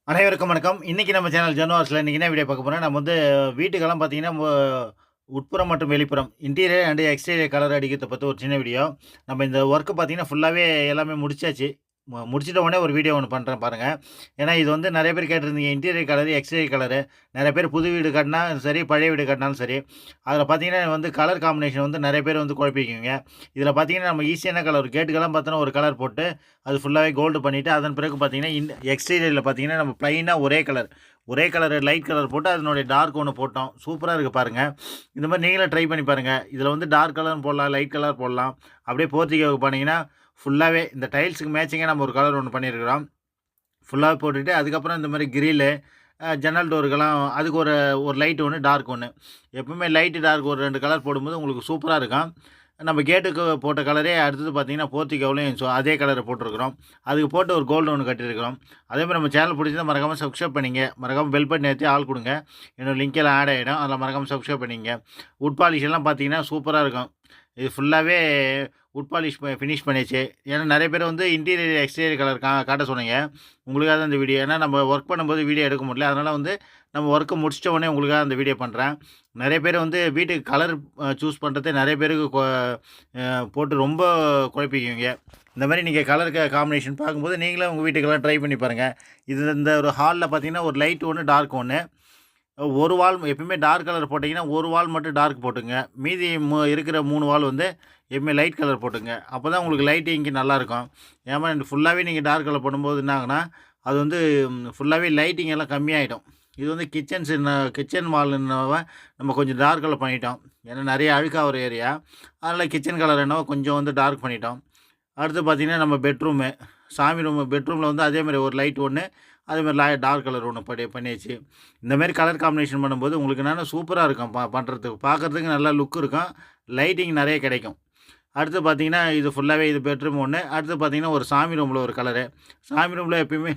அனைவருக்கும் வணக்கம். இன்னைக்கு நம்ம சேனல் ஜனவார்ஸ்ல இன்னைக்கு என்ன வீடியோ பார்க்க போறோம், நம்ம வந்து வீட்டுக்கெல்லாம் பார்த்தீங்கன்னா, உட்புறம் மற்றும் வெளிப்புறம் இன்டீரியர் அண்ட் எக்ஸ்டீரியர் கலர் அடிக்கிறத பத்தி ஒரு சின்ன வீடியோ. நம்ம இந்த ஒர்க் பார்த்தீங்கன்னா, ஃபுல்லாவே எல்லாமே முடிச்சாச்சு. முடிச்சிட்ட உடனே ஒரு வீடியோ ஒண்ணு பண்றேன் பாருங்க. ஏன்னா இது வந்து நெறைய பேர் கேட்டிருந்தீங்க. Interior colour, exterior colour. நெறைய பேர் புது வீடு கட்டினா சரி, பழைய வீடு கட்டினாலும் சரி. அதில பார்த்தீங்கன்னா வந்து கலர் காம்பினேஷன் வந்து நெறைய பேர் வந்து குழப்பிக்குவீங்க. இதில பார்த்தீங்கன்னா, நம்ம ஈஸியான கலர் கேட்டுக்கெல்லாம் பார்த்தோன்னா ஒரு கலர் போட்டு, அது ஃபுல்லாவே கோல்டு பண்ணிட்டு, அதன் பிறகு பார்த்தீங்கன்னா, எக்ஸ்டீரியர்ல பார்த்தீங்கன்னா, நம்ம பிளைனா ஒரே கலர் லைட் கலர் போட்டு அதனுடைய டார்க் ஒண்ணு போட்டோம். சூப்பரா இருக்கு பாருங்க. இந்த மாரி நீங்களும் ட்ரை பண்ணி பாருங்க. இதில வந்து டார்க் கலரும் போடலாம், லைட் கலர் போடலாம். அப்படியே போர்டிகோவுக்கு போனீங்கன்னா, ஃபுல்லாவே இந்த டைல்ஸுக்கு மேட்சிங்கா நம்ம ஒரு கலர் ஒண்ணு பண்ணியிருக்கிறோம். ஃபுல்லாவே போட்டுட்டு, அதுக்கப்புறம் இந்த மாரி கிரில்லு, ஜன்னல் டோருக்கெல்லாம் அதுக்கு ஒரு ஒரு லைட் ஒண்ணு, டார்க் ஒண்ணு. எப்பவுமே லைட்டு, டார்க் ஒரு 2 கலர் போடும்போது உங்களுக்கு சூப்பரா இருக்கும். நம்ம கேட்டுக்கு போட்ட கலரே அடுத்தது பார்த்தீங்கன்னா, போர்டிகோவிலயும் அதே கலர போட்டுருக்கிறோம். அதுக்கு போட்டு ஒரு கோல்டு ஒண்ணு கட்டியிருக்கிறோம். அதேமாரி நம்ம சேனல் பிடிச்சிருந்தா மறக்காம சப்ஸ்கிரைப் பண்ணிங்க. மறக்காம பெல் பட்டன் ஏத்தி ஆல் குடுங்க. என்னோட லிங்க் எல்லாம் ஆட் ஆயிடும். அதில மறக்காம சப்ஸ்கிரைப் பண்ணிக்கங்க. வுட் பாலிஷ் எல்லாம் பார்த்தீங்கன்னா, சூப்பரா இருக்கும். இது ஃபுல்லாவே வுட் பாலிஷ் ஃபினிஷ் பண்ணியாச்சு. ஏன்னா நெறைய பேர் வந்து இன்டீரியர், எக்ஸ்டீரியர் கலர் காட்ட சொன்னீங்க. உங்களுக்காக தான் இந்த வீடியோ. ஏன்னா நம்ம ஒர்க் பண்ணும்போது வீடியோ எடுக்க முடியல. அதனால வந்து நம்ம ஒர்க்க முடிச்சிட்ட உடனே உங்களுக்காக அந்த வீடியோ பண்றேன். நெறைய பேர் வந்து வீட்டுக்கு கலர் சூஸ் பண்றதே நெறைய பேருக்கு போட்டு ரொம்ப குழப்பிக்குவீங்க. இந்த மாரி நீங்க கலர் காம்பினேஷன் பார்க்கும்போது, நீங்களும் உங்க வீட்டுக்கெல்லாம் ட்ரை பண்ணி பாருங்க. இது இந்த ஒரு ஹால்ல பார்த்தீங்கன்னா, ஒரு லைட் ஒண்ணு, டார்க் ஒண்ணு. ஒரு வால் எப்பவுமே டார்க் கலர் போட்டீங்கன்னா, ஒரு வால் மட்டும் டார்க் போட்டுங்க. மீதி இருக்கிற 3 வால் வந்து எப்பவுமே லைட் கலர் போட்டுங்க. அப்பதான் உங்களுக்கு லைட்டிங்க்கு நல்லாயிருக்கும். ஏன்னா ஃபுல்லாவே நீங்க டார்க் கலர் போடும்போது என்ன ஆகும்னா, அது வந்து ஃபுல்லாவே லைட்டிங் எல்லாம் கம்மியாயிடும். இது வந்து கிச்சன் வால்னாவ நம்ம கொஞ்சம் டார்க் கலர் பண்ணிட்டோம். ஏன்னா நெறைய அழுக்கா ஒரு ஏரியா. அதனால கிச்சன் கலர் என்னவோ கொஞ்சம் வந்து டார்க் பண்ணிட்டோம். அடுத்து பார்த்தீங்கன்னா, நம்ம பெட்ரூமு. சாமி ரூமு பெட்ரூமில வந்து அதேமாரி ஒரு லைட் ஒண்ணு, அதேமாரி டார்க் கலர் ஒண்ணு பண்ணியாச்சு. இந்த மாரி கலர் காம்பினேஷன் பண்ணும்போது உங்களுக்கு என்னன்னா சூப்பரா இருக்கும் பண்றதுக்கு. பார்க்கறதுக்கு நல்ல லுக் இருக்கும். லைட்டிங் நெறைய கிடைக்கும். அடுத்து பார்த்தீங்கன்னா, இது ஃபுல்லாவே இது பெட்ரூம் ஒண்ணு. அடுத்து பார்த்தீங்கன்னா, ஒரு சாமி ரூம்ல ஒரு கலரு. சாமி ரூம்ல எப்பயுமே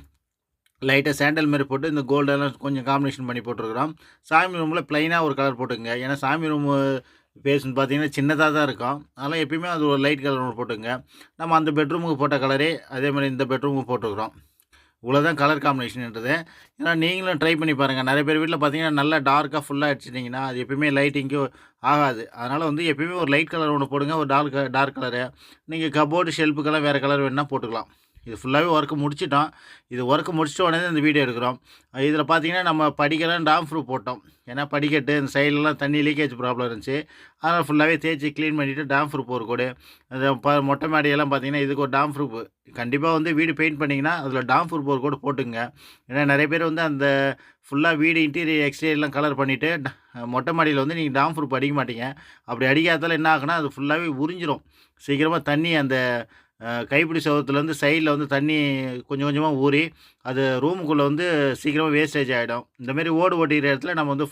லைட்டா சாண்டல் மாரி போட்டு இந்த கோல்டெல்லாம் கொஞ்சம் காம்பினேஷன் பண்ணி போட்டுருக்கிறோம். சாமி ரூம்ல பிளைனா ஒரு கலர் போட்டுக்கங்க. ஏன்னா சாமி ரூமு பேஸ்ன்னு பார்த்தீங்கன்னா, சின்னதா தான் இருக்கும். அதனால எப்பயுமே அது ஒரு லைட் கலர் ஒண்ணு போட்டுக்கங்க. நம்ம அந்த பெட்ரூமுக்கு போட்ட கலரே அதேமாரி இந்த பெட்ரூமுக்கு போட்டுருக்குறோம். இவ்வளோதான் கலர் காம்பினேஷன்ன்றது. ஏன்னா நீங்களும் ட்ரை பண்ணி பாருங்க. நெறைய பேர் வீட்ல பார்த்தீங்கன்னா, நல்லா டார்க்கா ஃபுல்லா அடிச்சிட்டிங்கன்னா, அது எப்பயுமே லைட்டிங்க்கு ஆகாது. அதனால வந்து எப்பயுமே ஒரு லைட் கலர் ஒண்ணு போடுங்க. ஒரு டார்க் கலரு. நீங்க கப்போர்டு, ஷெல்ஃபுக்கெல்லாம் வேற கலர் வேணுனா போட்டுக்கலாம். இது ஃபுல்லாவே ஒர்க் முடிச்சுட்டோம். இது ஒர்க் முடிச்சிட்ட உடனே தான் இந்த வீடியோ எடுக்கிறோம். இதில பார்த்தீங்கன்னா, நம்ம படிக்கெல்லாம் டாம் ப்ரூஃப் போட்டோம். ஏன்னா படிக்கட்டு இந்த சைட்லலாம் தண்ணி லீக்கேஜ் ப்ராப்ளம் இருந்துச்சு. அதனால ஃபுல்லாவே தேய்ச்சு கிளீன் பண்ணிட்டு டாம் ப்ரூஃப் ஒரு கோடு. அந்த மொட்டை மாடியெல்லாம் பார்த்தீங்கன்னா, இதுக்கு ஒரு டாம் ப்ரூஃப் கண்டிப்பா வந்து வீடு பெயிண்ட் பண்ணீங்கன்னா, அதில டாம் ப்ரூஃப் ஒரு கோடு போட்டுக்கங்க. ஏன்னா நெறைய பேர் வந்து அந்த ஃபுல்லா வீடு இன்டீரியர், எக்ஸ்டீரியர்லாம் கலர் பண்ணிட்டு, மொட்டை மாடியில வந்து நீங்க டாம் ப்ரூஃப் அடிக்க மாட்டீங்க. அப்படி அடிக்காததால என்ன ஆகும்னா, அது ஃபுல்லாவே உறிஞ்சிரும். சீக்கிரமா தண்ணி அந்த கைப்பிடி செவுத்துலேருந்து சைடில வந்து தண்ணி கொஞ்சம் கொஞ்சமா ஊறி, அது ரூமுக்குள்ள வந்து சீக்கிரமா வேஸ்டேஜ் ஆயிடும். இந்த மாரி ஓடு ஓட்டிக்கிற இடத்துல நம்ம வந்து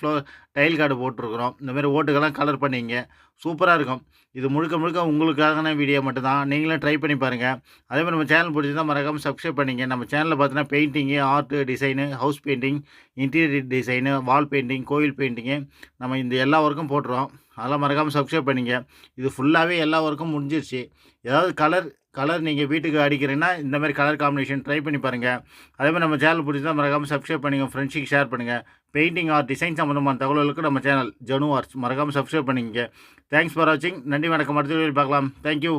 டைல் கார்டு போட்டுருக்குறோம். இந்த மாரி ஓட்டுக்கெல்லாம் கலர் பண்ணிக்கங்க. சூப்பரா இருக்கும். இது முழுக்க முழுக்க உங்களுக்கான வீடியோ மட்டும் தான். நீங்களும் ட்ரை பண்ணி பாருங்க. அதேமாரி நம்ம சேனல் பிடிச்சிருந்தா மறக்காம சப்ஸ்கிரைப் பண்ணிங்க. நம்ம சேனல்ல பார்த்தீங்கன்னா painting, art, design, house painting, interior design, wall painting, கோவில் பெயிண்டிங்கு நம்ம இந்த எல்லா ஒர்க்கும் போட்டுருவோம். அதெல்லாம் மறக்காம சப்ஸ்கிரைப் பண்ணிங்க. இது ஃபுல்லாவே எல்லா ஒர்க்கும் முடிஞ்சிருச்சு. ஏதாவது கலர் கலர் நீங்க வீட்டுக்கு அடிக்கிறீங்கன்னா, இந்த மாரி கலர் காம்பினேஷன் ட்ரை பண்ணி பாருங்க. அதேமாரி நம்ம சேனல் பிடிச்சிருந்தா மறக்காம சப்ஸ்கிரைப் பண்ணுங்க. ஃப்ரெண்ட்ஸுக்கு ஷேர் பண்ணுங்க. பெயிண்டிங் ஆர் டிசைன் சம்மந்தமான தகவல்களுக்கு நம்ம சேனல் ஜனு ஆர்ட்ஸ் மறக்காம சப்ஸ்கிரைப் பண்ணிக்கங்க. தேங்க்ஸ் ஃபார் வாட்சிங். நன்றி, வணக்கம். அடுத்த வீடியோவில் பார்க்கலாம். Thank you.